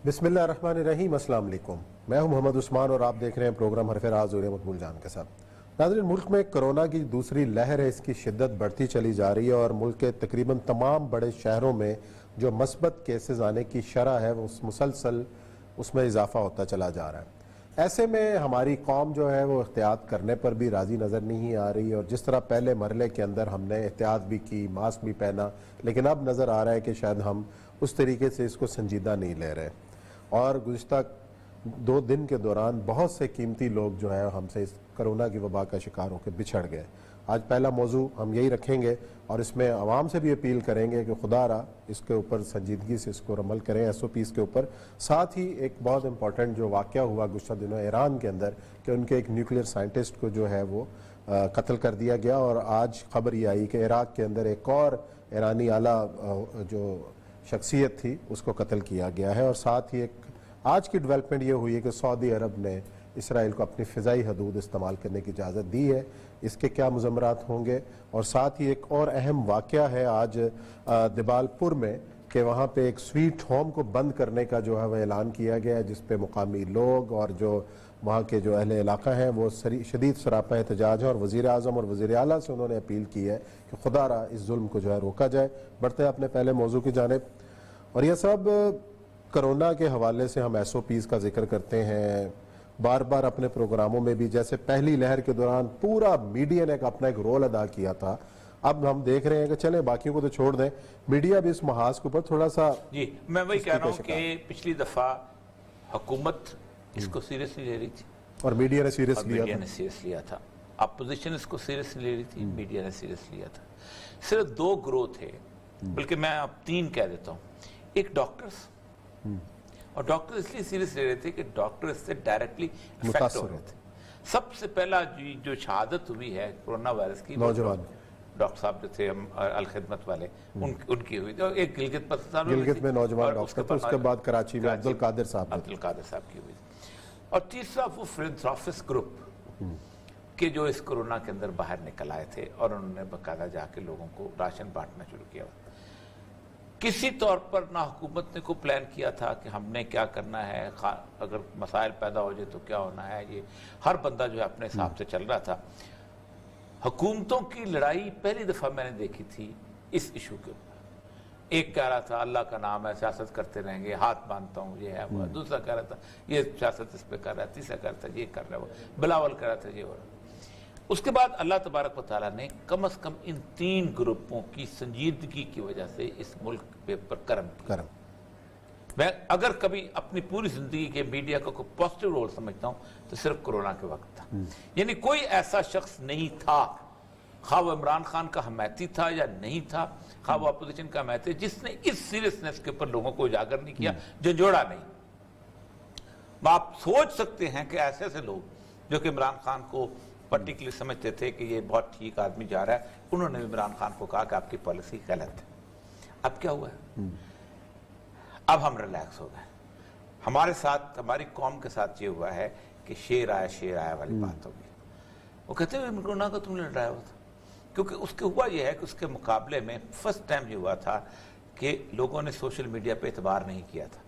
बिस्मिल्लाहिर्रहमानिर्रहीम, अस्सलाम वालेकुम। मैं हूं मोहम्मद उस्मान और आप देख रहे हैं प्रोग्राम हरफे राज और मकबूल जान के साथ। नाज़रीन, मुल्क में कोरोना की दूसरी लहर है, इसकी शिद्दत बढ़ती चली जा रही है और मुल्क के तकरीबन तमाम बड़े शहरों में जो मस्बत केसेस आने की शरह है वो मुसलसल उसमें इजाफा होता चला जा रहा है। ऐसे में हमारी कौम जो है वो एहतियात करने पर भी राज़ी नज़र नहीं आ रही और जिस तरह पहले मरहले के अंदर हमने एहतियात भी की, मास्क भी पहना, लेकिन अब नज़र आ रहा है कि शायद हम उस तरीके से इसको संजीदा नहीं ले रहे और गुज़िश्ता 2 दिन के दौरान बहुत से कीमती लोग जो है हमसे इस कोरोना की वबा का शिकार होकर बिछड़ गए। आज पहला मौजू हम यही रखेंगे और इसमें आवाम से भी अपील करेंगे कि खुदारा इसके ऊपर संजीदगी से इसको अमल करें, SOPs के ऊपर। साथ ही एक बहुत इंपॉर्टेंट जो वाक़या हुआ गुज़िश्ता दिनों ईरान के अंदर कि उनके एक न्यूक्लियर साइंटिस्ट को जो है वो कत्ल कर दिया गया और आज खबर ये आई कि इराक़ के अंदर एक और ईरानी आला जो शख्सियत थी उसको कत्ल किया गया है। और साथ ही एक आज की डेवलपमेंट ये हुई है कि सऊदी अरब ने इसराइल को अपनी फ़िज़ाई हदूद इस्तेमाल करने की इजाज़त दी है। इसके क्या मुज़म्मरात होंगे। और साथ ही एक और अहम वाक़या है आज दिबालपुर में कि वहाँ पे एक स्वीट होम को बंद करने का जो है वह ऐलान किया गया है, जिस पे मुकामी लोग और जो वहाँ के जो अहले इलाका हैं वो शदीद सरापा एहतजाज है और वज़ीर आज़म और वज़ीर आला से उन्होंने अपील की है कि खुदारा इस जुल्म को जो है रोका जाए। बढ़ते हैं अपने पहले मौजू की जानिब और यह सब कोरोना के हवाले से हम SOPs का जिक्र करते हैं बार बार अपने प्रोग्रामों में भी। जैसे पहली लहर के दौरान पूरा मीडिया ने अपना एक रोल अदा किया था, अब हम देख रहे हैं कि चलें बाकियों को तो छोड़ दें, मीडिया भी इस महाज के ऊपर थोड़ा सा जी मैं वही कह रहा हूँ कि पिछली दफ़ा हुकूमत इसको सीरियसली ले रही थी और मीडिया ने सीरियस लिया था, अपोजिशन इसको सीरियसली ले रही थी, मीडिया ने सीरियस लिया था। सिर्फ 2 ग्रोह थे, बल्कि मैं अब 3 कह देता हूँ। एक डॉक्टर्स, और डॉक्टर इसलिए सीरियस ले रहे थे कि डॉक्टर इससे डायरेक्टली इफेक्ट हो रहे थे। सबसे पहला जो शहादत हुई है कोरोना वायरस की, नौजवान डॉक्टर साहब जो थे अल खिदमत वाले, उनकी हुई थी। एक गिलगित में नौजवान डॉक्टर थे, उसके बाद कराची में अब्दुल कादिर साहब की हुई। और तीसरा वो फिलैंथ्रोपिस्ट ग्रुप के जो इस कोरोना के अंदर बाहर निकल आए थे और उन्होंने बाकायदा जाके लोगों को राशन बांटना शुरू किया। किसी तौर पर ना हुकूमत ने को प्लान किया था कि हमने क्या करना है, अगर मसाइल पैदा हो जाए तो क्या होना है। ये हर बंदा जो है अपने हिसाब से चल रहा था। हुकूमतों की लड़ाई पहली दफ़ा मैंने देखी थी इस इशू के ऊपर। एक कह रहा था अल्लाह का नाम है, सियासत करते रहेंगे, हाथ बांधता हूँ, ये है वो। दूसरा कह रहा था ये सियासत इस पर कर रहा है, तीसरा कह रहा था ये कर रहा है वो, बिलावल कह रहा था ये हो रहा। उसके बाद अल्लाह तबारक व तआला ने कम से कम इन 3 ग्रुपों की संजीदगी की वजह से इस मुल्क पे पर करम। मैं अगर कभी अपनी पूरी जिंदगी के मीडिया का कोई पॉजिटिव रोल समझता हूँ तो सिर्फ कोरोना के वक्त था। यानी कोई ऐसा शख्स नहीं था, खा वो इमरान खान का हमायती था या नहीं था, खा वो अपोजिशन का हमायती, जिसने इस सीरियसनेस के ऊपर लोगों को उजागर नहीं किया, झंझोड़ा नहीं। आप सोच सकते हैं कि ऐसे ऐसे लोग जो कि इमरान खान को पर्टिकुलर समझते थे कि ये बहुत ठीक आदमी जा रहा है, उन्होंने इमरान खान को कहा कि आपकी पॉलिसी गलत है। अब क्या हुआ है? अब हम रिलैक्स हो गए। हमारे साथ, हमारी कौम के साथ ये हुआ है कि शेर आया वाली बात होगी। वो कहते हैं कोरोना का तुमने लड़ाया हुआ था, क्योंकि उसके हुआ ये है कि उसके मुकाबले में फर्स्ट टाइम ये हुआ था कि लोगों ने सोशल मीडिया पे एतबार नहीं किया था।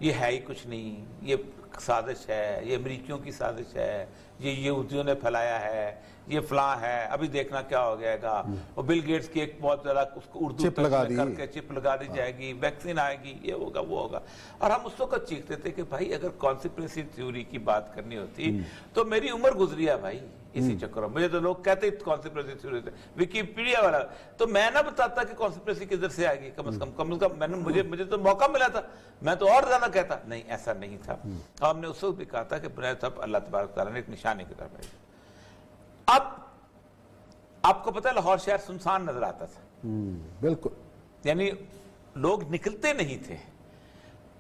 ये है ही कुछ नहीं, ये साजिश है, ये अमरीकियों की साजिश है, ये यहूदियों ने फैलाया है, ये फलां है, अभी देखना क्या हो जाएगा। और बिल गेट्स की एक बहुत ज़्यादा उसको उर्दू करके चिप लगा दी जाएगी, वैक्सीन आएगी, ये होगा वो होगा। और हम उस वक्त चीखते थे कि भाई अगर कॉन्स्पिरेसी थ्योरी की बात करनी होती तो मेरी उम्र गुजरी है भाई इसी चक्कर में। मुझे तो लोग कहते कॉन्स्पिरेसी थ्योरी, विकिपीडिया वाला, तो मैं ना बताता कि कॉन्स्पिरेसी किधर से आएगी। कम से कम मैंने मुझे तो मौका मिला था, मैं तो और ज्यादा कहता। नहीं, ऐसा नहीं था। हमने उस वक्त भी कहा था कि बुनियादी तौर पर अल्लाह तबारक तआला ने एक निशाने की तरफ भेजा। अब आपको पता है लाहौर शहर सुनसान नजर आता था, बिल्कुल, यानी लोग निकलते नहीं थे।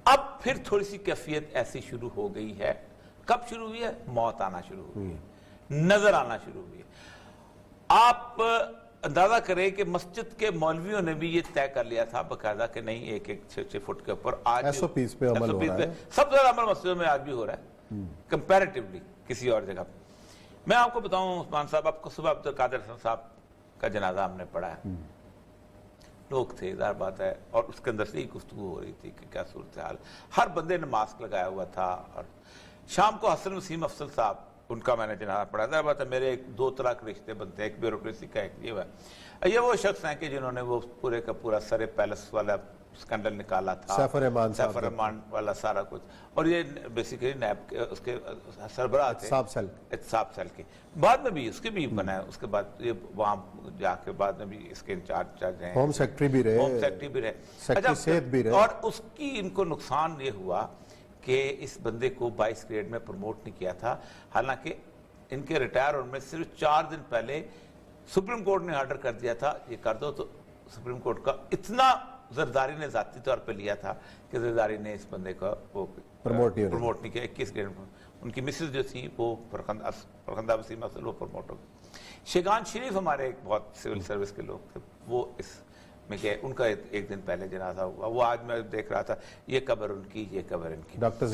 अब फिर थोड़ी सी कैफियत ऐसी शुरू हो गई है। कब शुरू हुई है? मौत आना शुरू हुई है, नजर आना शुरू हुई है। आप अंदाजा करें कि मस्जिद के मौलवियों ने भी ये तय कर लिया था बाकायदा कि नहीं 1-1 6-6 फुट के ऊपर आज SOPs पे अमल हो रहा है। सबसे ज्यादा अमल मस्जिदों में आज भी हो रहा है कंपैरेटिवली किसी और जगह। मैं आपको बताऊं उस्मान साहब, आपको सुबह अब्दुल कादिर साहब का जनाजा हमने पढ़ा है। लोग थे, इधर बात है, और उसके अंदर से ही गुफ्तगू हो रही थी कि क्या सूरत हाल। हर बंदे ने मास्क लगाया हुआ था। और शाम को हसन वसीम अफसल साहब, उनका मैंने जनाजा पढ़ा था। बात है, मेरे दो तरह के रिश्ते बनते हैं, एक ब्यूरोक्रेसी का, एक ये वो शख्स हैं कि जिन्होंने वो पूरे का पूरा सरे पैलेस वाला स्कैंडल निकाला था, सैफर रहमान वाला सारा कुछ, और ये बेसिकली नैब के उसके सरबराह थे, एहतसाब सेल के। बाद में भी उसके भी बनाए, उसके बाद ये वहाँ जाके बाद में भी इसके इंचार्ज हैं, होम सेक्रेटरी भी रहे, सेहत भी रहे। और उसकी इनको नुकसान ये हुआ कि इस बंदे को 22 ग्रेड में प्रमोट नहीं किया था। हालांकि इनके रिटायर होने में सिर्फ 4 दिन पहले सुप्रीम कोर्ट ने ऑर्डर कर दिया था ये कर दो, तो सुप्रीम कोर्ट का इतना जरदारी ने जाती तौर पे लिया था कि जरदारी ने इस बंदे का वो प्रमोट नहीं किया। 21 ग्रेड में उनकी मिसेज जो थी वो फरखंदा वसीम अफसल वो प्रमोट हो गई। शेगान शरीफ हमारे एक बहुत सिविल सर्विस के लोग थे, वो इस में गए, उनका एक दिन पहले जनाजा हुआ। वो आज मैं देख रहा था, ये कब्र उनकी, ये कब्र इनकी। डॉक्टर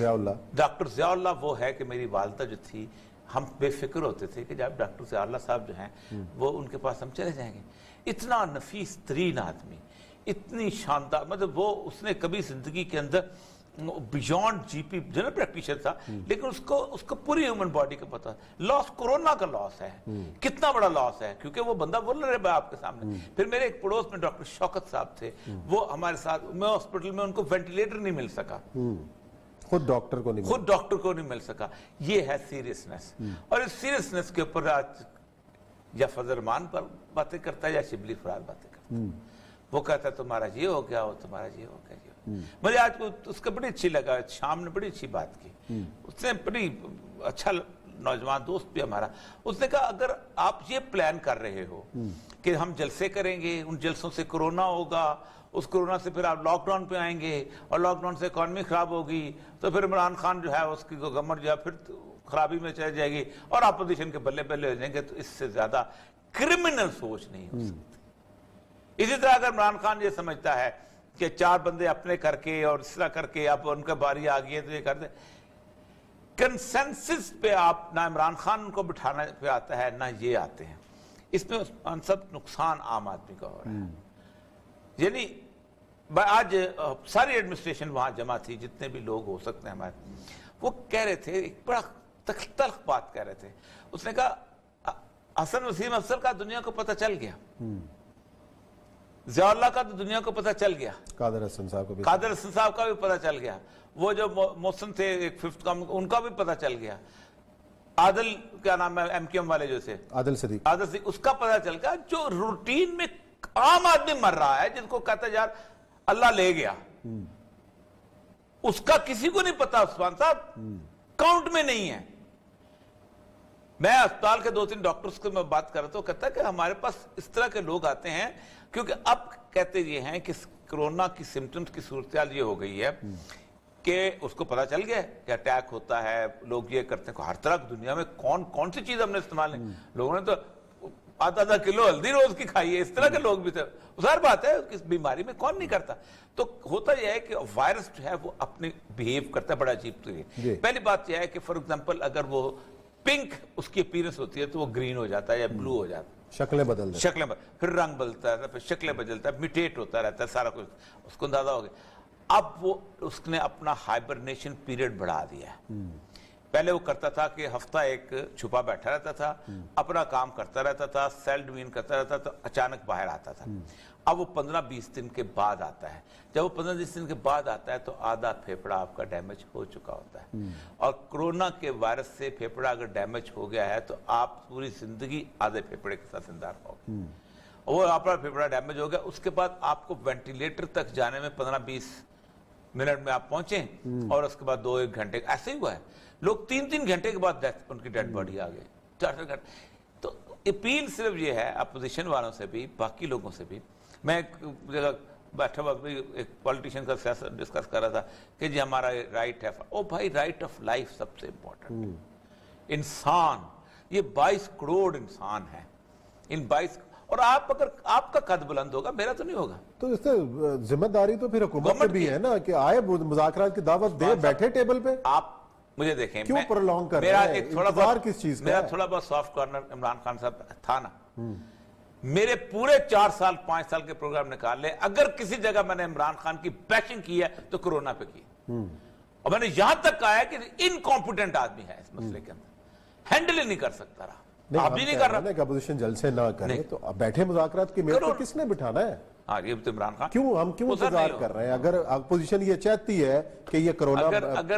ज़ियाउल्लाह वो है कि मेरी वालदा जो थी, हम बेफिक्र होते थे कि जब डॉक्टर ज़ियाउल्लाह साहब जो हैं वो उनके पास हम चले जाएंगे। इतना नफीस तरीन आदमी, इतनी शानदार, मतलब वो उसने कभी जिंदगी के अंदर बियॉन्ड जीपी जनरल प्रैक्टिशनर था, लेकिन उसको पूरी ह्यूमन बॉडी का पता। लॉस कोरोना का लॉस है, कितना बड़ा लॉस है, क्योंकि वो बंदा वल्नरेबल है आपके सामने। फिर मेरे एक पड़ोस में डॉक्टर शौकत साहब थे, वो हमारे साथ, मैं हॉस्पिटल में, उनको वेंटिलेटर नहीं मिल सका, खुद डॉक्टर को नहीं मिल सका। ये है सीरियसनेस। और इस सीरियसनेस के ऊपर आज या फजल रहमान पर बातें करता है या शिबली फराज बातें करता है। वो कहता है तुम्हारा ये हो गया, वो तुम्हारा ये हो गया। मुझे आज को उसका बड़ी अच्छी लगा, शाम ने बड़ी अच्छी बात की। उसने बड़ी अच्छा, नौजवान दोस्त भी हमारा, उसने कहा अगर आप ये प्लान कर रहे हो कि हम जलसे करेंगे, उन जलसों से कोरोना होगा, उस कोरोना से फिर आप लॉकडाउन पे आएंगे और लॉकडाउन से इकॉनमी खराब होगी, तो फिर इमरान खान जो है उसकी गवर्नमेंट जो है फिर खराबी में चली जाएगी और अपोजिशन के बल्ले बल्ले हो जाएंगे। तो इससे ज्यादा क्रिमिनल सोच नहीं हो सकती। इसी तरह अगर इमरान खान ये समझता है कि 4 बंदे अपने करके और इस तरह करके अब उनका बारी आ गई है तो ये कर दे, कंसेंसस पे आप ना इमरान खान को बिठाने पे आता है ना ये आते हैं। इसमें सब नुकसान आम आदमी का हो रहा है। यानी आज सारी एडमिनिस्ट्रेशन वहां जमा थी, जितने भी लोग हो सकते हैं हमारे, वो कह रहे थे, एक बड़ा तल्ख बात कह रहे थे। उसने कहा हसन वसीम अफसल का दुनिया को पता चल गया, ज़ियाउल्लाह का तो दुनिया को पता चल गया, कादर हसन साहब का भी पता चल गया, वो जो मोहसिन थे एक 5th का, उनका भी पता चल गया, आदिल क्या नाम है एमक्यूएम वाले जो थे, आदिल सदीक, उसका पता चल गया। जो रूटीन में आम आदमी मर रहा है, जिनको कहता है यार अल्लाह ले गया, उसका किसी को नहीं पता। उस्मान साहब काउंट में नहीं है। मैं अस्पताल के 2-3 डॉक्टर्स को मैं बात कर रहा था, कहता है कि हमारे पास इस तरह के लोग आते हैं, क्योंकि अब कहते ये हैं कि कोरोना की सिम्टम्स की सूरत ये हो गई है कि उसको पता चल गया कि अटैक होता है, लोग ये करते हैं। हर तरह की दुनिया में कौन सी चीज हमने इस्तेमाल नहीं, लोगों ने तो आधा किलो हल्दी रोज की खाई है, इस तरह के लोग भी थे। हर बात है, किस बीमारी में कौन नहीं करता। तो होता यह है कि वायरस जो है वो अपने बिहेव करता है बड़ा अजीब तरीके। पहली बात यह है कि फॉर एग्जाम्पल अगर वो पिंक उसकी अपीयरेंस होती है तो वो ग्रीन हो जाता है या ब्लू हो जाता है, शक्लें फिर रंग बदलता है, फिर शक्लें बदलता है, म्यूटेट होता रहता है सारा कुछ, उसको अंदाजा हो गया। अब वो उसने अपना हाइबरनेशन पीरियड बढ़ा दिया है। पहले वो करता था कि हफ्ता एक छुपा बैठा रहता था, अपना काम करता रहता था, सेल डिवीजन करता रहता था, अचानक बाहर आता था। अब वो 15-20 दिन के बाद आता है। जब वो 15-20 दिन के बाद आता है तो आधा फेफड़ा आपका डैमेज हो चुका होता है। और कोरोना के वायरस से फेफड़ा अगर डैमेज हो गया है तो आप पूरी जिंदगी आधे फेफड़े के साथ जिंदा रहोगे। वो आपका फेफड़ा डैमेज हो गया, उसके बाद आपको वेंटिलेटर तक जाने में 15-20 मिनट में आप पहुंचे और उसके बाद 2-1 घंटे ऐसे ही हुआ है। लोग 3-3 घंटे के बाद उनकी डेड बॉडी आ गई, 4-4 घंटे। तो अपील सिर्फ ये है अपोजिशन वालों से भी, बाकी लोगों से भी। मैं एक जगह बैठा हुआ एक पॉलिटिशियन का सियासत डिस्कस कर रहा था कि जी हमारा राइट है। ओ भाई, राइट ऑफ लाइफ सबसे इंपॉर्टेंट। इंसान, ये 22 करोड़ इंसान है, इन 22, और आप अगर आपका कद बुलंद होगा, मेरा तो नहीं होगा, तो इससे जिम्मेदारी तो फिर हुकूमत की भी है ना कि आए मुज़ाकरात की दावत दे, बैठे टेबल पे। आप मुझे देखें, क्यों प्रोलॉन्ग कर रहे हैं? मेरा एक थोड़ा बहुत सॉफ्ट कॉर्नर इमरान खान साहब था ना, मेरे पूरे 4 साल 5 साल के प्रोग्राम निकाल ले, अगर किसी जगह मैंने इमरान खान की बैशिंग की है तो कोरोना पे की। और मैंने यहां तक कहा है कि इनकॉम्पिटेंट आदमी है इस मसले के अंदर, हैंडल ही नहीं कर सकता रहा। आप भी नहीं कर रहा। अपोजिशन जल्द से ना करे तो अब बैठे मुज़ाकरात की मेज पर किसने बिठाना है? हाँ, ये तो इमरान खान। हम क्यों इंतजार कर रहे हैं? अगर अपोजिशन ये चाहती है कि ये कोरोना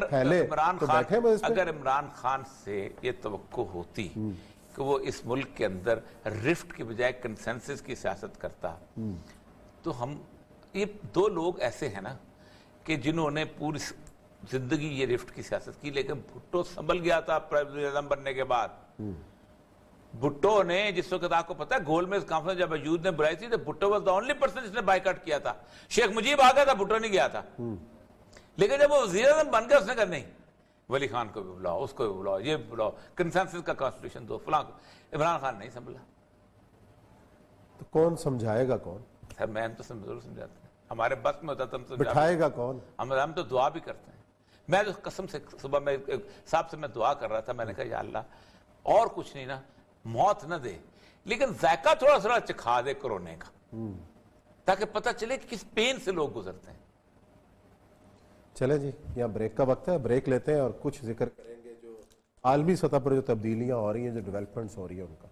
फैले तो बैठे मेज पे। अगर इमरान खान से ये तवक्को होती कि वो इस मुल्क के अंदर रिफ्ट की बजाय कंसेंसस की सियासत करता, तो हम ये 2 लोग ऐसे हैं ना कि जिन्होंने पूरी जिंदगी ये रिफ्ट की सियासत की, लेकिन भुट्टो संभल गया था प्रेसिडेंट बनने के बाद। भुट्टो ने, जिस वक्त आपको पता है गोलमेज कॉन्फ्रेंस जब अयूद ने बुलाई थी, तो Bhutto was the only person जिसने बाइकआउट किया था। शेख मुजीब आ गया था, भुट्टो नहीं गया था। लेकिन जब वो वज़ीर आज़म बन गया, उसने कहा नहीं, वली खान को भी बुलाओ, उसको भी बुलाओ, ये बुलाओ, कंसेंसस का कॉन्स्टिट्यूशन दो, फलां। इमरान खान नहीं संभला। तो कौन समझाएगा? कौन? सर मैं तो जरूर समझाते हैं, हमारे बस में होता तो बिठाएगा कौन? हम तो दुआ भी करते हैं। मैं तो कसम से सुबह में साहब से मैं दुआ कर रहा था, मैंने कहा या अल्लाह और कुछ नहीं ना, मौत न दे, लेकिन जायका थोड़ा थोड़ा चखा दे कोरोना का, ताकि पता चले कि किस पेन से लोग गुजरते हैं। चले जी, यहाँ ब्रेक का वक्त है, ब्रेक लेते हैं और कुछ जिक्र करेंगे जो आलमी सतह पर जो तब्दीलियां हो रही हैं, जो डेवलपमेंट्स हो रही है उनका।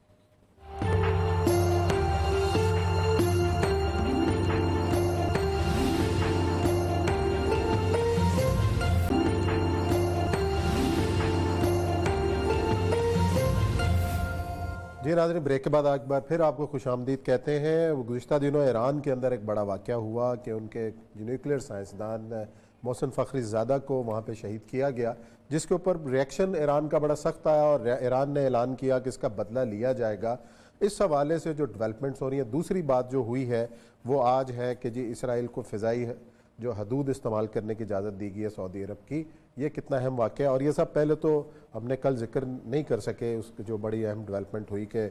जी नाज़रीन, ब्रेक के बाद एक बार फिर आपको खुशामदीद कहते हैं। गुज़िश्ता दिनों ईरान के अंदर एक बड़ा वाक़या हुआ कि उनके न्यूक्लियर साइंसदान मोहसिन फ़खरीज़ादा को वहाँ पे शहीद किया गया, जिसके ऊपर रिएक्शन ईरान का बड़ा सख्त आया और ईरान ने ऐलान किया कि इसका बदला लिया जाएगा। इस हवाले से जो डेवलपमेंट्स हो रही हैं, दूसरी बात जो हुई है वो आज है कि जी इसराइल को फ़िज़ाई जो हदूद इस्तेमाल करने की इजाज़त दी गई है सऊदी अरब की। ये कितना अहम वाक़या, और ये सब पहले तो हमने कल जिक्र नहीं कर सके, उसकी जो बड़ी अहम डेवलपमेंट हुई कि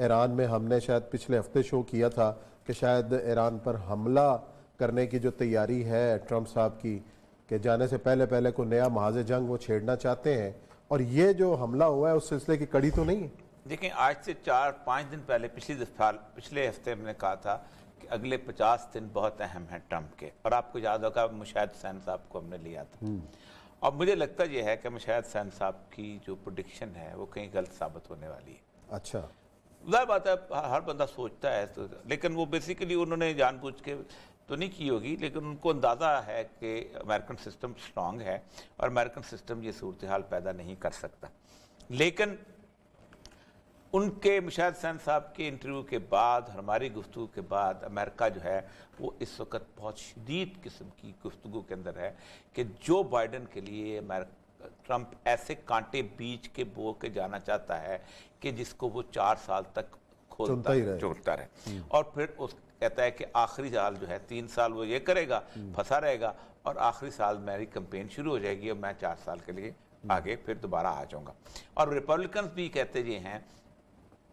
ईरान में हमने शायद पिछले हफ्ते शो किया था कि शायद ईरान पर हमला करने की जो तैयारी है ट्रंप साहब की, कि जाने से पहले पहले कोई नया महाज़ जंग वो छेड़ना चाहते हैं, और ये जो हमला हुआ है उस सिलसिले की कड़ी तो नहीं है। देखिए, आज से 4-5 दिन पहले पिछले हफ्ते हमने कहा था कि अगले 50 दिन बहुत अहम है ट्रंप के, और आपको याद होगा मुशाहिद हुसैन साहब को हमने लिया था। और मुझे लगता यह है कि मुशाहिद हुसैन साहब की जो प्रेडिक्शन है वो कहीं गलत साबित होने वाली है। अच्छा, ज़ाहिर बात है, हर बंदा सोचता है तो, लेकिन वो बेसिकली उन्होंने जानबूझ के तो नहीं की होगी, लेकिन उनको अंदाज़ा है कि अमेरिकन सिस्टम स्ट्रांग है और अमेरिकन सिस्टम ये सूरत हाल पैदा नहीं कर सकता। लेकिन उनके मुशाहिद हुसैन साहब के इंटरव्यू के बाद, हमारी गुफ्तगू के बाद, अमेरिका जो है वो इस वक्त बहुत शदीद किस्म की गुफ्तगू के अंदर है कि जो बाइडन के लिए ट्रंप ऐसे कांटे बीच के बो के जाना चाहता है कि जिसको वो 4 साल तक चुनता रहे, और फिर उस कहता है कि आखिरी साल जो है 3 साल वो ये करेगा, फंसा रहेगा, और आखिरी साल मेरी कैंपेन शुरू हो जाएगी और मैं 4 साल के लिए आगे फिर दोबारा आ जाऊंगा। और रिपब्लिकन्स भी कहते ये हैं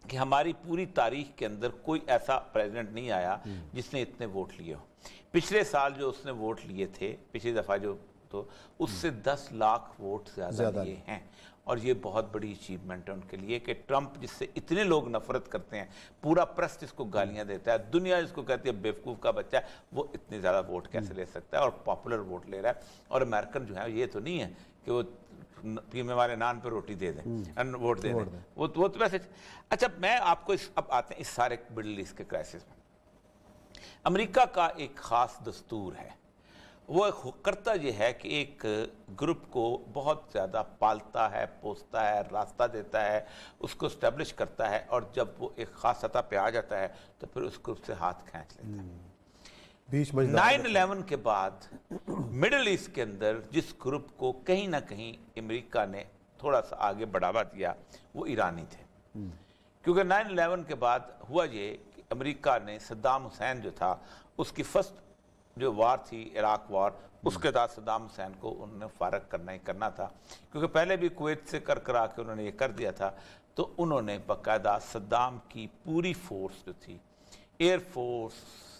कि हमारी पूरी तारीख के अंदर कोई ऐसा प्रेसिडेंट नहीं आया जिसने इतने वोट लिए हो। पिछले साल जो उसने वोट लिए थे, पिछली दफ़ा जो, तो उससे 10 लाख वोट ज़्यादा लिए हैं, और ये बहुत बड़ी अचीवमेंट है उनके लिए कि ट्रंप जिससे इतने लोग नफरत करते हैं, पूरा प्रेस जिसको गालियां देता है, दुनिया जिसको कहती है बेवकूफ़ का बच्चा है, वो इतने ज़्यादा वोट कैसे ले सकता है, और पॉपुलर वोट ले रहा है। और अमेरिकन जो है ये तो नहीं है कि वो पीमे वाले नान पे रोटी दे दें, वोट दे दें, वो तो वैसे। अच्छा, मैं आपको अब आते हैं इस सारे मिडल ईस्ट के क्राइसिस में। अमेरिका का एक ख़ास दस्तूर है, वो करता यह है कि एक ग्रुप को बहुत ज़्यादा पालता है, पोसता है, रास्ता देता है, उसको इस्टेब्लिश करता है, और जब वो एक ख़ास सतह पे आ जाता है तो फिर उस ग्रुप से हाथ खींच लेता है। 9/11 के बाद मिडिल ईस्ट के अंदर जिस ग्रुप को कहीं ना कहीं अमेरिका ने थोड़ा सा आगे बढ़ावा दिया वो ईरानी थे, क्योंकि 9/11 के बाद हुआ ये कि अमेरिका ने सद्दाम हुसैन जो था उसकी फर्स्ट जो वार थी, इराक वार, उसके बाद सद्दाम हुसैन को उन्होंने फारग करना ही करना था, क्योंकि पहले भी कुवैत से कर के उन्होंने ये कर दिया था। तो उन्होंने बाकायदा सद्दाम की पूरी फोर्स जो थी, air force,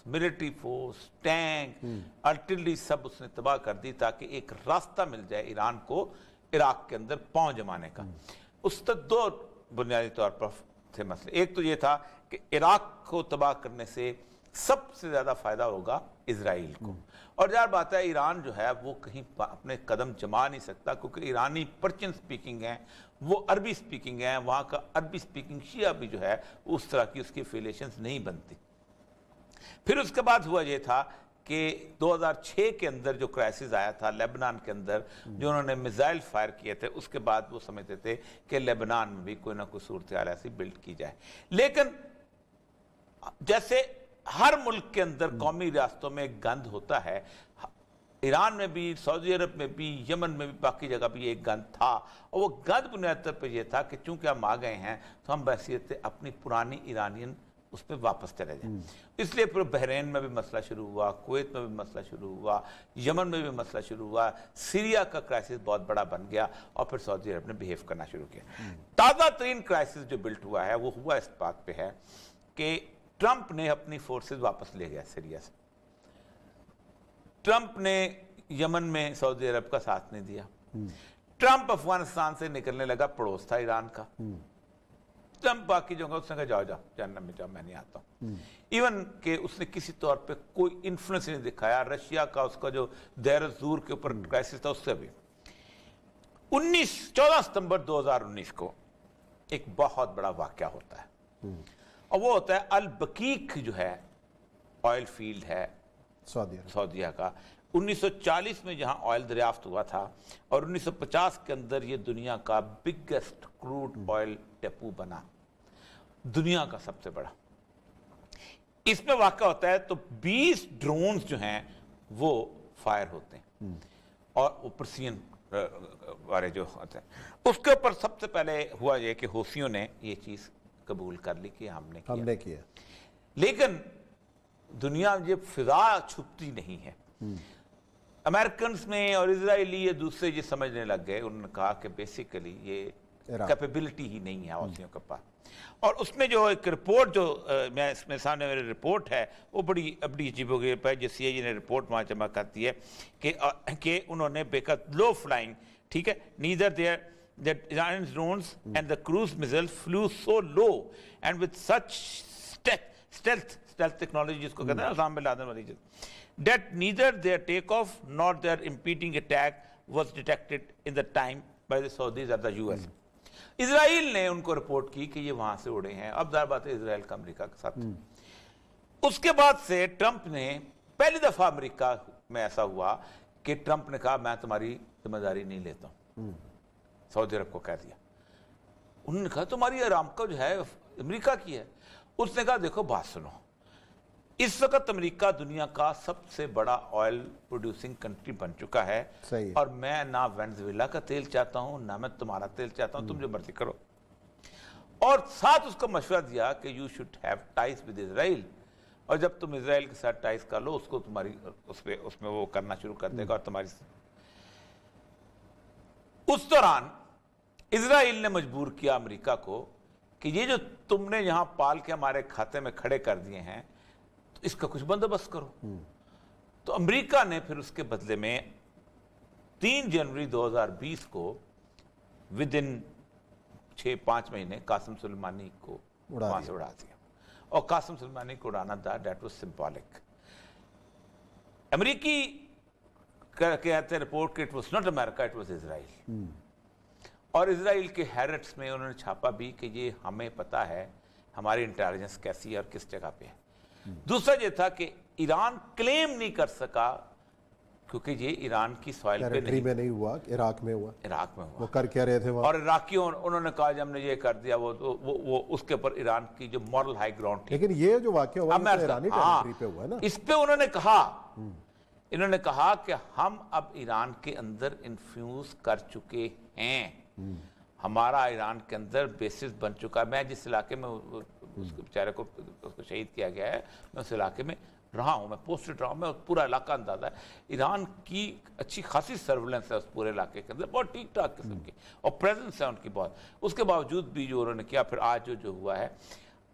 military force, tank, artillery, सब उसने तबाह कर दी ताकि एक रास्ता मिल जाए ईरान को इराक के अंदर पांव जमाने का। उस तक 2 बुनियादी तौर पर थे मसले। एक तो ये था कि इराक को तबाह करने से सबसे ज्यादा फायदा होगा इजराइल को, और यार बात है ईरान जो है वो कहीं अपने कदम जमा नहीं सकता, क्योंकि ईरानी पर्शियन स्पीकिंग है, वो अरबी स्पीकिंग है, वहां का अरबी स्पीकिंग शिया भी जो है उस तरह की उसकी एफिलिएशंस नहीं बनती। फिर उसके बाद हुआ ये था कि 2006 के अंदर जो क्राइसिस आया था लेबनान के अंदर, जो उन्होंने मिसाइल फायर किए थे, उसके बाद वो समझते थे कि लेबनान में भी कोई ना कोई सूरत हाल ऐसी बिल्ड की जाए। लेकिन जैसे हर मुल्क के अंदर कौमी रियासतों में गंद होता है, ईरान में भी, सऊदी अरब में भी, यमन में भी, बाकी जगह भी एक गंद था, और वो गंद बुनियादी तौर पर यह था कि चूंकि हम आ गए हैं तो हम बहसीत अपनी पुरानी ईरानियन उस पर वापस चले जाएं। इसलिए फिर बहरीन में भी मसला शुरू हुआ, कुवैत में भी मसला शुरू हुआ, यमन में भी मसला शुरू हुआ, सीरिया का क्राइसिस बहुत बड़ा बन गया, और फिर सऊदी अरब ने बिहेव करना शुरू किया। ताज़ा तरीन क्राइसिस जो बिल्ट हुआ है वो हुआ इस बात पे है कि ट्रंप ने अपनी फोर्सेस वापस ले गया सीरिया से। ट्रंप ने यमन में सऊदी अरब का साथ नहीं दिया। ट्रंप अफगानिस्तान से निकलने लगा, पड़ोस था ईरान का। ट्रंप बाकी जगह उसने कहा जाओ जाओ जहन्नम में जाओ, मैं नहीं आता हूं। इवन के उसने किसी तौर पे कोई इन्फ्लुएंस नहीं दिखाया। रशिया का उसका जो देर ज़ूर के ऊपर क्राइसिस था उससे भी 14 सितंबर 2019 को एक बहुत बड़ा वाकया होता है, और वो होता है अल बकीक जो है ऑयल फील्ड है सऊदीया का। 1940 में जहां ऑयल दरियाफ्त हुआ था, और 1950 के अंदर ये दुनिया का बिगेस्ट क्रूड ऑयल डेपो बना, दुनिया का सबसे बड़ा। इसमें वाकया होता है तो 20 ड्रोन्स जो हैं वो फायर होते हैं, और वो पर्सियन वाले जो होते हैं, उसके ऊपर सबसे पहले हुआ ये कि हौसियों ने ये चीज कबूल कर ली कि हमने किया। लेकिन दुनिया में फिजा छुपती नहीं है। अमेरिकन में और इजरायली ये दूसरे ये समझने लग गए, उन्होंने कहा कि बेसिकली ये कैपेबिलिटी ही नहीं है हौसियों के पास। और उसमें जो एक रिपोर्ट जो मैं इसमें सामने मेरी रिपोर्ट है वो बड़ी अजीबोगरीब है, जो CIA ने रिपोर्ट वहाँ जमा करती है कि उन्होंने बेकर लो फ्लाइंग, ठीक है, neither there that Iran's drones and the cruise missiles flew so low and with such stealth technology जिसको कहते हैं उसामा बिन लादेन वाली चीज, that neither their takeoff nor their impending attack was detected in the time by the Saudis or the US. Israel ने उनको report की कि ये वहां से उड़े हैं। अब जाहिर बात है इजराइल का अमेरिका के साथ। उसके बाद से ट्रंप ने पहली दफा अमेरिका में ऐसा हुआ कि ट्रंप ने कहा मैं तुम्हारी जिम्मेदारी नहीं लेता हूं, सऊदी अरब को कह दिया। उन्होंने कहा तुम्हारी अरामको जो है अमेरिका की है। उसने कहा देखो बात सुनो, इस वक्त अमेरिका दुनिया का सबसे बड़ा ऑयल प्रोड्यूसिंग कंट्री बन चुका है, और मैं ना वेनेजुएला का तेल चाहता हूं ना मैं तुम्हारा तेल चाहता हूं, तुम जो मर्जी करो। और साथ उसको मशवरा दिया कि you should have ties with Israel, और जब तुम इजराइल के साथ टाइज कर लो उसको तुम्हारी उसमें वो करना शुरू कर देगा। और तुम्हारी उस दौरान इजराइल ने मजबूर किया अमेरिका को कि ये जो तुमने यहां पाल के हमारे खाते में खड़े कर दिए हैं तो इसका कुछ बंदोबस्त करो। तो अमेरिका ने फिर उसके बदले में 3 जनवरी 2020 को विद इन 6-5 महीने कासिम सुलेमानी को वहां से उड़ा दिया। और कासिम सुलेमानी को उड़ाना था दैट वाज सिंबॉलिक। अमेरिकी कहते रिपोर्ट कि it was not America, it was Israel. और इजराइल के हैरेट्स में उन्होंने छापा भी कि ये हमें पता है हमारी इंटेलिजेंस कैसी है और किस जगह पे है। दूसरा ये था कि ईरान क्लेम नहीं कर सका क्योंकि ये ईरान की सॉइल पे नहीं हुआ, इराक में हुआ। वो कर क्या रहे थे वहाँ? और इराकियों उन्होंने कहा जब हमने ये कर दिया वो उसके ऊपर ईरान की जो मॉरल हाई ग्राउंड थी। लेकिन ये जो वाकया हुआ तो ईरानी टेरिटरी पे हुआ ना। इस पे उन्होंने कहा, इन्होंने कहा कि हम अब ईरान के अंदर इन्फ्यूज कर चुके हैं, हमारा ईरान के अंदर बेसिस बन चुका है। मैं जिस इलाके में उसके बेचारे को उसको शहीद किया गया है मैं उस इलाके में रहा हूँ, मैं पोस्टेड रहा हूँ, मैं पूरा इलाका अंदाजा है। ईरान की अच्छी खासी सर्विलेंस है उस पूरे इलाके के अंदर, बहुत ठीक ठाक किस्म की, और प्रेजेंस है उनकी बहुत। उसके बावजूद भी जो उन्होंने किया फिर आज जो हुआ है,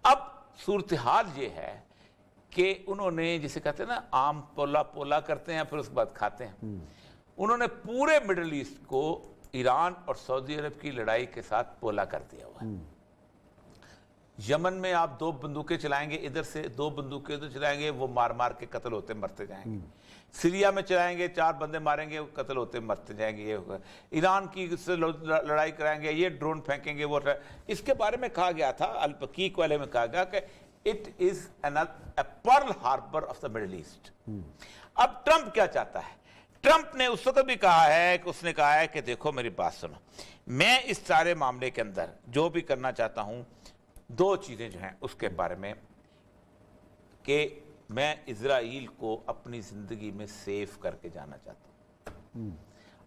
अब सूरत हाल ये है कि उन्होंने जिसे कहते हैं ना आम पोला पोला करते हैं फिर उसके बाद खाते हैं। उन्होंने पूरे मिडल ईस्ट को ईरान और सऊदी अरब की लड़ाई के साथ पोला कर दिया हुआ है। यमन में आप 2 बंदूकें चलाएंगे इधर से, 2 बंदूकें उधर चलाएंगे, वो मार मार के कत्ल होते मरते जाएंगे। सीरिया में चलाएंगे, 4 बंदे मारेंगे, वो कत्ल होते मरते जाएंगे। ये होगा ईरान की से लड़ाई कराएंगे, ये ड्रोन फेंकेंगे, वो इसके बारे में कहा गया था, अल्पकीक वाले में कहा गया कि it is a Pearl Harbor of the middle east. अब ट्रंप क्या चाहता है? ट्रंप ने उस वक्त भी कहा है कि उसने कहा है कि देखो मेरी बात सुनो, मैं इस सारे मामले के अंदर जो भी करना चाहता हूं, 2 चीजें जो हैं उसके बारे में, कि मैं इजराइल को अपनी जिंदगी में सेव करके जाना चाहता हूं।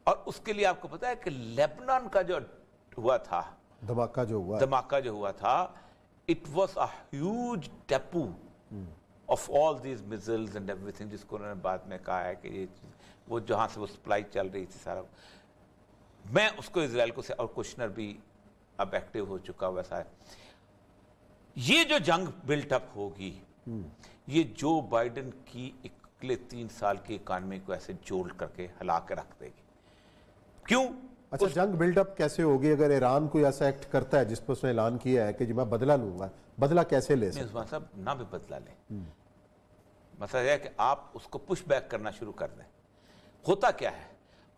और उसके लिए आपको पता है कि लेबनान का जो हुआ था धमाका जो हुआ था, it was a huge depot of all these missiles and everything, जिसको उन्होंने बाद में कहा है कि ये वो जहां से वो सप्लाई चल रही थी सारा, मैं उसको इजराइल को से, और कुशनर भी अब एक्टिव हो चुका वैसा है। ये जो जंग बिल्टअप होगी, ये जो बाइडेन की अगले 3 साल की इकॉनमी को ऐसे जोड़ करके हिला के रख देगी। क्यों? अच्छा, जंग बिल्डअप कैसे होगी अगर ईरान कोई ऐसा एक्ट करता है जिस पर उसने ऐलान किया है कि जी मैं बदला लूंगा? बदला कैसे ले सकते? उस्मान साहब ना भी बदला ले, मसला यह है कि आप उसको पुश बैक करना शुरू कर दें। होता क्या है?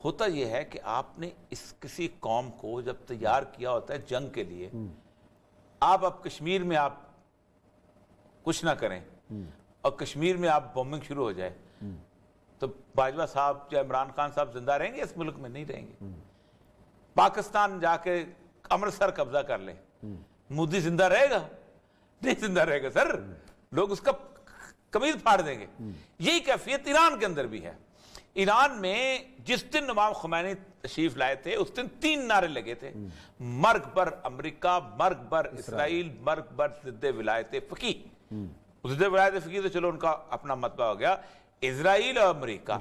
होता यह है कि आपने इस किसी कौम को जब तैयार किया होता है जंग के लिए, आप अब कश्मीर में आप कुछ ना करें और कश्मीर में आप बॉम्बिंग शुरू हो जाए, तो बाजवा साहब या इमरान खान साहब जिंदा रहेंगे इस मुल्क में? नहीं रहेंगे। पाकिस्तान जाके अमृतसर कब्जा कर ले, मोदी जिंदा रहेगा? नहीं जिंदा रहेगा सर, लोग उसका कमीज फाड़ देंगे। यही कैफियत ईरान के अंदर भी है। ईरान में जिस दिन इमाम खुमैनी तशरीफ लाए थे, उस दिन 3 नारे लगे थे, मर्ग बर अमेरिका, मर्ग बर इसराइल, मर्ग बर जिद्दे विलायत फकी। जिद्दे विलायत फकी तो चलो उनका अपना मतबा हो गया। इजराइल और अमेरिका,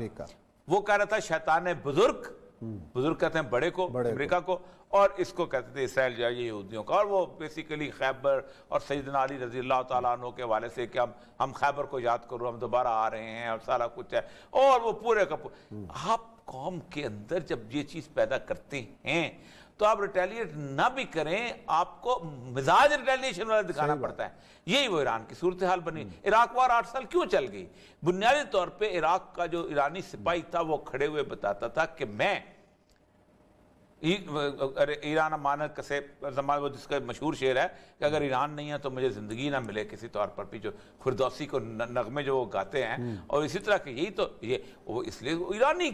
वो कह रहा था शैतान बुजुर्ग, बुजुर्ग कहते हैं बड़े को, अमेरिका को, और इसको कहते थे इसराइल जो है ये यहूदियों का। और वो बेसिकली खैबर और सैयदना अली रजी अल्लाह तआला अन्हु के हवाले से कि हम खैबर को याद करो, हम दोबारा आ रहे हैं और सारा कुछ है, और वो पूरे का आप कौम के अंदर जब ये चीज पैदा करते हैं तो आप रिटेलिएट ना भी करें, आपको मिजाज रिटेलिएशन वाला दिखाना पड़ता है। यही वो ईरान की सूरत हाल बनी। इराक वार 8 साल क्यों चल गई? बुनियादी तौर पे इराक का जो ईरानी सिपाही था वो खड़े हुए बताता था कि मैं अरे ईरान अमानत कसे जमान, वो जिसका मशहूर शेर है कि अगर ईरान नहीं है तो मुझे जिंदगी ना मिले किसी तौर पर भी, जो खुरदौसी को नगमे जो वो गाते हैं। और इसी तरह के यही तो ये वो, इसलिए ईरानी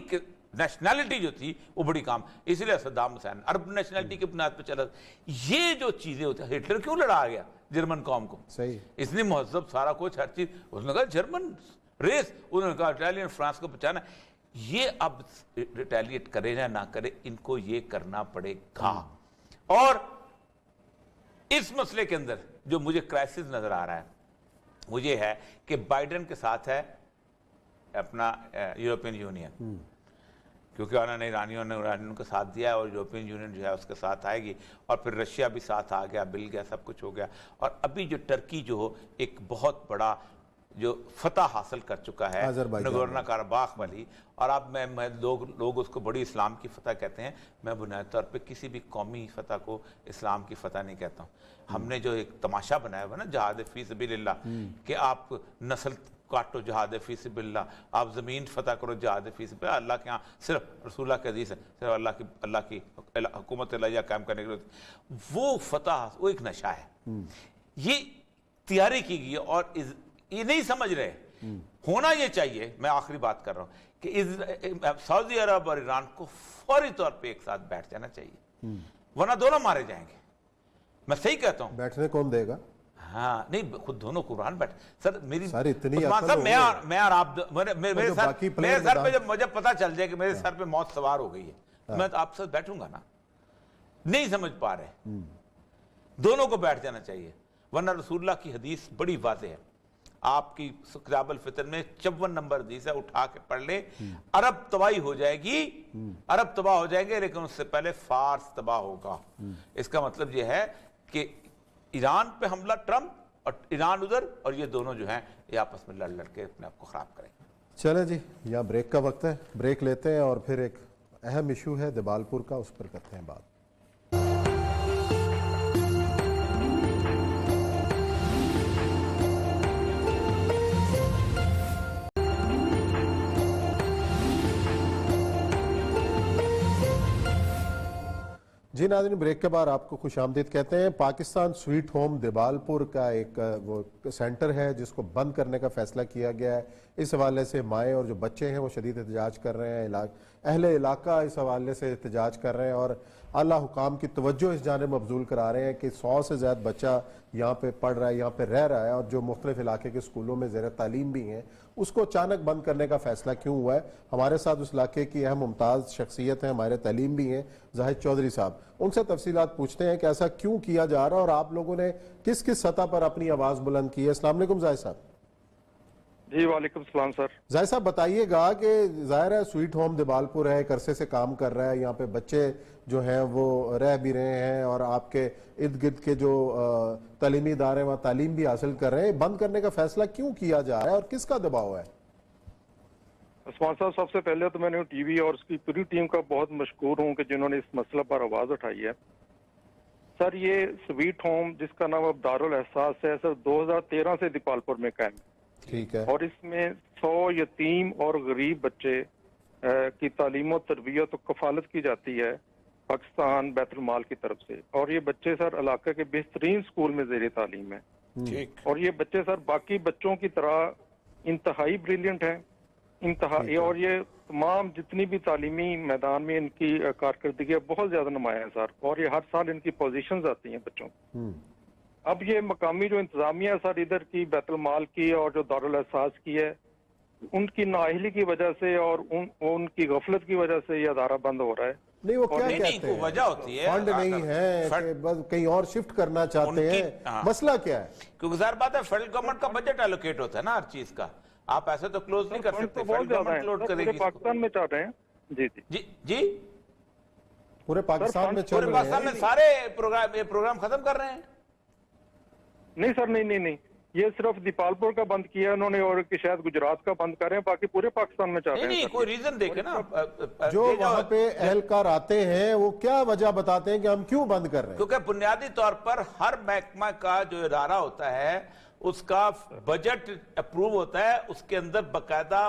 नेशनैलिटी जो थी वो बड़ी काम, इसलिए सद्दाम हुसैन अरब नेशनैलिटी की बुनियाद पर चला। ये जो चीजें होती है, हिटलर क्यों लड़ा गया जर्मन कौम को? सही, इतनी महजब सारा कुछ हर चीज, उसने कहा जर्मन रेस, उन्होंने कहा इटालियन फ्रांस को बचाना। ये अब रिटेलिएट करे या ना करे, इनको ये करना पड़ेगा। और इस मसले के अंदर जो मुझे क्राइसिस नजर आ रहा है वो ये है कि बाइडेन के साथ है अपना यूरोपियन यूनियन, क्योंकि उन्होंने ईरानियों को साथ दिया है, और यूरोपियन यूनियन जो है उसके साथ आएगी, और फिर रशिया भी साथ आ गया, मिल गया, सब कुछ हो गया। और अभी जो टर्की जो हो एक बहुत बड़ा जो फतह हासिल कर चुका है नगोर्नो कराबाख वाली, और अब मैं लोग उसको बड़ी इस्लाम की फतह कहते हैं। मैं बुनियादी तौर पे किसी भी कौमी फतह को इस्लाम की फतह नहीं कहता हूँ। हमने जो एक तमाशा बनाया हुआ ना जहाद फी सबिलिल्लाह, कि आप नस्ल काटो जहाद फी सबिलिल्लाह, आप जमीन फतह करो जहाद फी सबिलिल्लाह। अल्लाह के यहाँ सिर्फ रसूलुल्लाह के हदीस है, सिर्फ अल्लाह की हुकूमत इलाहिया कायम करने के लिए वो फतह, वो एक नशा है। ये तैयारी की गई है और ये नहीं समझ रहे। होना ये चाहिए, मैं आखिरी बात कर रहा हूं, कि सऊदी अरब और ईरान को फौरी तौर पे एक साथ बैठ जाना चाहिए, वरना दोनों मारे जाएंगे। मैं सही कहता हूं। बैठने कौन देगा? हाँ नहीं, खुद दोनों कुरान बैठ। सर मेरी सर इतनी साहब, मैं और आप मेरे सर पे जब मुझे पता चल जाए कि मेरे सर पे मौत सवार हो गई है, मैं तो आपसे बैठूंगा ना। नहीं समझ पा रहे, दोनों को बैठ जाना चाहिए, वरना रसूलुल्लाह की हदीस बड़ी वाज़ेह है। आपकी किताबुल फितर में 54 नंबर हदीस है, उठा के पढ़ ले। अरब तबाही हो जाएगी, अरब तबाह हो जाएंगे, लेकिन उससे पहले फारस तबाह होगा। इसका मतलब यह है कि ईरान पे हमला ट्रंप और ईरान उधर, और ये दोनों जो हैं ये आपस में लड़ लड़ के अपने आप को खराब करेंगे। चले जी, यहाँ ब्रेक का वक्त है, ब्रेक लेते हैं और फिर एक अहम इशू है दिबालपुर का, उस पर करते हैं बात। जी नाज़रीन, ब्रेक के बाद आपको खुशामदीद कहते हैं। पाकिस्तान स्वीट होम दिबालपुर का एक वो सेंटर है जिसको बंद करने का फैसला किया गया है। इस हवाले से माएँ और जो बच्चे हैं वो शदीद एहतजाज कर रहे हैं। अहले इलाका इस हवाले से एहतजाज कर रहे हैं और आला हुकाम की तवज्जो इस जानिब मबजूल करा रहे हैं कि 100 से ज़्यादा बच्चा यहाँ पे पढ़ रहा है, यहाँ पे रह रहा है और जो मुख्तलिफ इलाके के स्कूलों में ज़ेर तालीम भी हैं, उसको अचानक बंद करने का फैसला क्यों हुआ है। हमारे साथ उस इलाके की अहम मुमताज़ शख्सियत हैं, हमारे तालीम भी हैं, जाहिद चौधरी साहब। उनसे तफसीलात पूछते हैं कि ऐसा क्यों किया जा रहा है और आप लोगों ने किस किस सतह पर अपनी आवाज़ बुलंद की है। अस्सलाम वालेकुम जाहिद साहब। जी वालेकुम सलाम सर। जाहिद साहब बताइएगा कि जाहिर है स्वीट होम दिबालपुर है, एक अरसे से काम कर रहा है, यहाँ पे बच्चे जो हैं वो रह भी रहे हैं और आपके इर्द गिर्द के जो तालीमी इदारे वहाँ तालीम भी हासिल कर रहे हैं। बंद करने का फैसला क्यों किया जा रहा है और किसका दबाव है? उस्मान साहब, सबसे पहले तो मैंने टीवी और उसकी पूरी टीम का बहुत मशकूर हूँ कि जिन्होंने इस मसले पर आवाज उठाई है। सर, ये स्वीट होम जिसका नाम अब दारुल एहसास है सर, 2013 से दिपालपुर में कायम है। ठीक है। और इसमें 100 यतीम और गरीब बच्चे की तालीम और तरबियत और कफालत की जाती है पाकिस्तान बैतुल माल की तरफ से। और ये बच्चे सर इलाके के बेहतरीन स्कूल में ज़ेर तालीम है। ठीक। और ये बच्चे सर बाकी बच्चों की तरह इंतहाई ब्रिलियंट हैं, इंतहाई। और ये तमाम जितनी भी तालीमी मैदान में इनकी कारकर्दगी बहुत ज्यादा नुमाया है सर। और ये हर साल इनकी पोजीशंस आती हैं बच्चों की। अब ये मकामी जो इंतजामिया है सर इधर की बैतुल माल की और जो दारुल एहसास की है, उनकी नाअहली की वजह से और उनकी गफलत की वजह से ये अदारा बंद हो रहा है। नहीं, वो क्या कहते हैं, वजह होती है फंड नहीं है कि बस कहीं और शिफ्ट करना चाहते हैं, मसला क्या है? क्योंकि ज़ाहिर बात है फेडरल गवर्नमेंट का बजट एलोकेट होता है ना हर चीज का, आप ऐसे तो क्लोज नहीं कर सकते। बहुत ज्यादा है, करेगी पाकिस्तान में चाह रहे हैं। जी जी जी जी, पूरे पाकिस्तान में चल पूरे रहे पाकिस्तान में हैं। सारे प्रोग्राम खत्म कर रहे हैं। नहीं सर, नहीं, ये सिर्फ दीपालपुर का बंद किया है उन्होंने और कि शायद गुजरात का बंद कर रहे हैं, बाकी पूरे पाकिस्तान में चाह रहे हैं। नहीं, कोई रीजन देखे ना। जो वहाँ पे एहलकार आते हैं वो क्या वजह बताते हैं कि हम क्यों बंद कर रहे हैं? क्योंकि बुनियादी तौर पर हर महकमा का जो इदारा होता है उसका बजट अप्रूव होता है उसके अंदर बाकायदा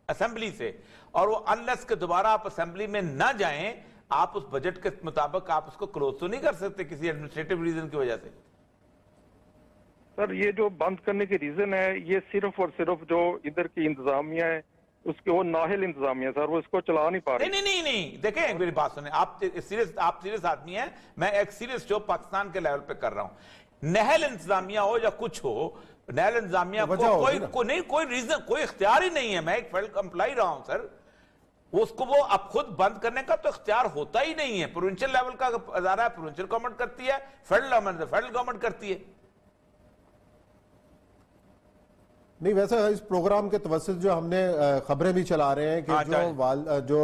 असेंबली से, और वो अनलेस के दोबारा आप असेंबली में ना जाएं, आप उस बजट के मुताबिक आप उसको क्लोज तो नहीं कर सकते किसी एडमिनिस्ट्रेटिव रीजन की वजह से। सर, ये जो बंद करने की रीजन है ये सिर्फ और सिर्फ जो इधर की इंतजामिया है उसके, वो नाहिल इंतजामिया सर, वो इसको चला नहीं पा रही। नहीं, देखें मेरी बात सुने, आप सीरियस आदमी हैं, मैं एक सीरियस शो पाकिस्तान के लेवल पे कर रहा हूं। नहल इंतजामिया हो या कुछ हो, नहल इंतजामिया को कोई रीजन, कोई इख्तियार ही नहीं है। मैं एक फेडरल एम्प्लॉय रहा हूं सर, उसको वो अब खुद बंद करने का तो इख्तियार होता ही नहीं है। प्रोविंशियल लेवल का अदारा है, प्रोविंशियल गवर्नमेंट करती है, फेडरल गवर्नमेंट करती है। नहीं, वैसे इस प्रोग्राम के तवस्सुत जो हमने खबरें भी चला रहे हैं कि जो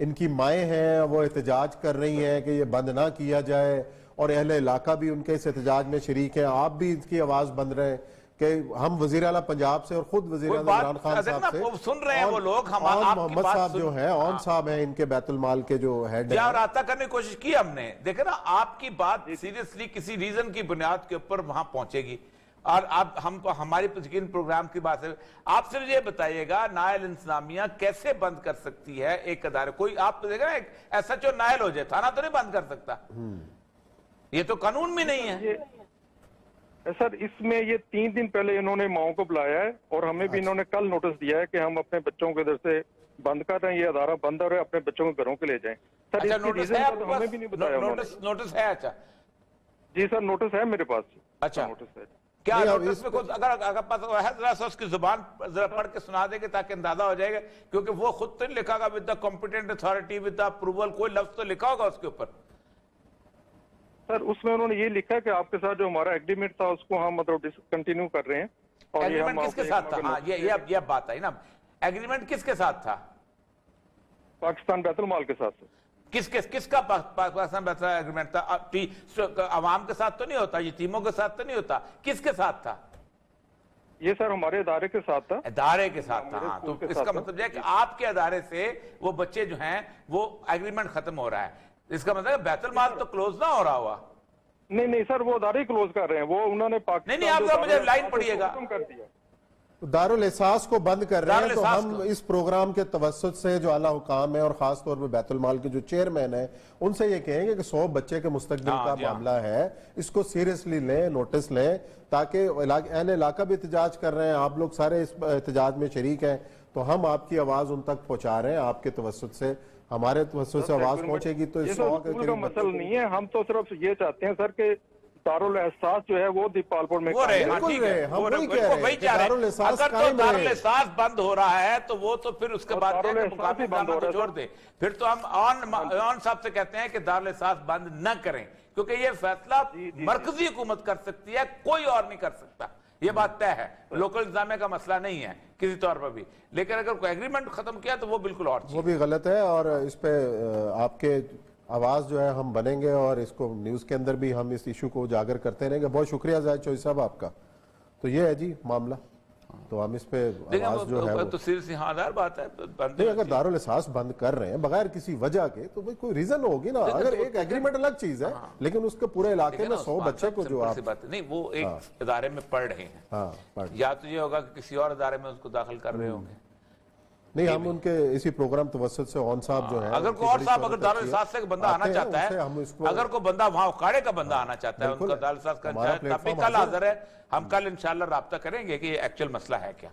इनकी माएँ हैं वो एहतजाज कर रही हैं कि ये बंद ना किया जाए और अहले इलाका भी उनके इस एहतजाज में शरीक हैं। आप भी इसकी आवाज बन रहे हैं कि हम वजीर आला पंजाब से और खुद वजीर आला इमरान खान साहब से सुन रहे हैं वो लोग, मोहम्मद साहब जो हैं, औन साहब हैं इनके बैतुल माल के जो हेड हैं, रास्ता करने की कोशिश की हमने। देखे ना, आपकी बात सीरियसली किसी रीजन की बुनियाद के ऊपर वहां पहुंचेगी। और आप हमारी प्रोग्राम की बात है, आप सिर्फ ये बताइएगा नायल इंतजामिया कैसे बंद कर सकती है एक अदारे? कोई आप देखा ना, ऐसा जो नायल हो जाए, थाना तो नहीं बंद कर सकता, ये तो कानून में नहीं है। सर, इसमें ये 3 दिन पहले इन्होंने माओ को बुलाया है और हमें भी इन्होंने कल नोटिस दिया है कि हम अपने बच्चों को इधर से बंद कर रहे हैं, ये अदारा बंद हो रहा है, अपने बच्चों को घरों के ले जाएं। सर, अच्छा, नोटिस है आपके पास? हमें भी नहीं बताया। नोटिस है? अच्छा जी सर, नोटिस है मेरे पास। अच्छा, नोटिस है। क्या नोटिस में कुछ अगर पास है जरा सा उसकी जुबान जरा पढ़ के सुना देंगे ताकि अंदाजा हो जाएगा, क्योंकि वो खुद तो नहीं लिखा होगा with the competent authority with the approval, कोई लफ्ज तो लिखा होगा उसके ऊपर। सर, उसमें उन्होंने ये लिखा है कि आपके साथ जो हमारा एग्रीमेंट था उसको हम मतलब कंटिन्यू कर रहे हैं। और एग्रीमेंट किसके साथ था? हाँ, ये बात आई ना, एग्रीमेंट किसके साथ था? पाकिस्तान बैतुल माल के साथ। किसका पाकिस्तान बैतुल माल एग्रीमेंट था? अवाम के साथ तो नहीं होता, यतीमों के साथ तो नहीं होता, किसके साथ था? ये सर हमारे अदारे के साथ था। अदारे के साथ था, हाँ। तो इसका मतलब है कि आपके अदारे से वो बच्चे जो हैं वो एग्रीमेंट खत्म हो रहा है, इसका मतलब बैतुल माल तो क्लोज ना हो रहा हुआ। नहीं सर, वो अदारे क्लोज कर रहे हैं, वो उन्होंने नहीं, आप मुझे लाइन पढ़िएगा। दारुल एहसास को बंद कर रहे हैं, तो दारुल एहसास हम को। इस प्रोग्राम के तवस्सुत से जो आला हुकाम है और खास तौर पे बैतुल माल के जो चेयरमैन है उनसे ये कहेंगे कि 100 बच्चे के मुस्तकबिल हाँ, का जी हाँ। मामला है, इसको सीरियसली लें, नोटिस लें, ताकि अहल इलाका भी एहतजाज कर रहे हैं, आप लोग सारे इस एहतजाज में शरीक हैं, तो हम आपकी आवाज उन तक पहुंचा रहे हैं। आपके तवस्सुत से, हमारे तवस्सुत से आवाज पहुंचेगी तो ये 100 तो के स्कूल का करीब मसला बच्चे- नहीं है, हम तो सिर्फ ये चाहते हैं सर कि दारुल एहसास जो है वो दीपालपुर में वो रहे, कायम हाँ, बिल्कुल ठीक है, रहे, हम वो वही कह बिल्कुल रहे हैं वही कि चाह रहे दारुल हैं। एहसास अगर तो कायम दारुल रहे। एहसास बंद हो रहा है तो वो तो फिर उसके और बाद दारुल क्या है कि एहसास भी मुकामी बंद हो जाना तो रहा है, छोड़ दें, फिर तो हम ऑन साहब से कहते हैं कि दारुल एहसास बंद न करें, क्योंकि ये फैसला मरकजी हुकूमत कर सकती है, कोई और नहीं कर सकता, ये बात तय है। लोकल इंतजामिया का मसला नहीं है किसी तौर पर भी, लेकिन अगर कोई एग्रीमेंट खत्म किया तो वो बिल्कुल और चीज। वो भी गलत है, और इस पे आपके आवाज जो है हम बनेंगे और इसको न्यूज के अंदर भी हम इस इशू को उजागर करते रहेंगे। बहुत शुक्रिया जाहिद चौधरी साहब आपका। तो ये है जी मामला, तो हम इस पे आवाज जो है तो सीरियसली हाँ बात है, नहीं, अगर दारुल एहसास बंद कर रहे हैं बगैर किसी वजह के तो भाई कोई रीजन होगी ना। अगर एक एग्रीमेंट अलग चीज है, लेकिन उसके पूरे इलाके में 100 बच्चे को जो आप बात नहीं, वो एक इदारे में पढ़ रहे हैं, हाँ पढ़ या तो ये होगा कि किसी और इदारे में उसको दाखिल कर रहे होंगे। नहीं, हम उनके इसी प्रोग्राम तवस्सुत से ऑन साहब जो है, अगर कोई और साहब अगर दारुल एहसास से बंदा आना चाहता है, अगर कोई बंदा वहां उखाड़े का बंदा आना चाहता है, उनका दारुल एहसास करना चाहता है, तब भी कल हाजिर है। हम कल इंशाल्लाह राब्ता करेंगे कि एक्चुअल मसला है क्या।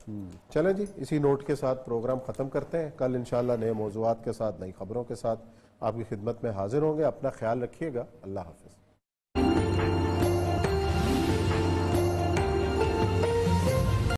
चलें जी, इसी नोट के साथ प्रोग्राम खत्म करते हैं। कल इंशाल्लाह नए मौज़ूआत के साथ, नई खबरों के साथ आपकी खिदमत में हाजिर होंगे। अपना ख्याल रखिएगा। अल्लाह हाफिज।